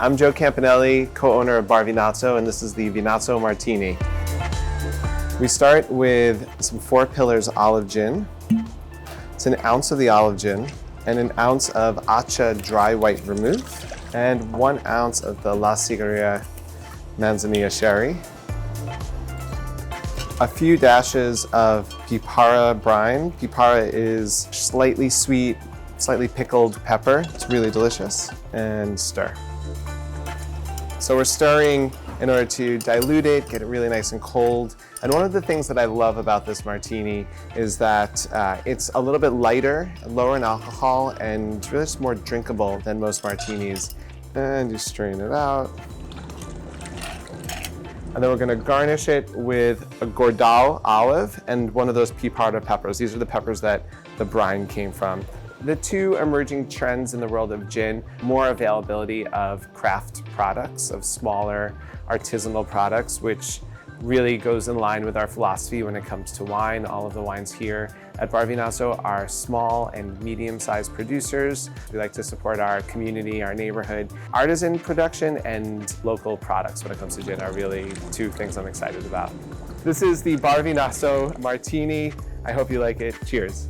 I'm Joe Campanelli, co-owner of Vinazo, and this is the Vinazo Martini. We start with some 4 Pillars olive gin. It's an ounce of the olive gin and an ounce of Acha dry white vermouth and 1 ounce of the La Signoria Manzanilla sherry. A few dashes of pipara brine. Pipara is slightly sweet, slightly pickled pepper. It's really delicious. And stir. So we're stirring in order to dilute it, get it really nice and cold. And one of the things that I love about this martini is that it's a little bit lighter, lower in alcohol, and really just more drinkable than most martinis. And you strain it out. And then we're gonna garnish it with a Gordal olive and one of those pipara peppers. These are the peppers that the brine came from. The 2 emerging trends in the world of gin, more availability of craft products, of smaller artisanal products, which really goes in line with our philosophy when it comes to wine. All of the wines here at Vinazo are small and medium-sized producers. We like to support our community, our neighborhood. Artisan production and local products when it comes to gin are really 2 things I'm excited about. This is the Vinazo Martini. I hope you like it. Cheers.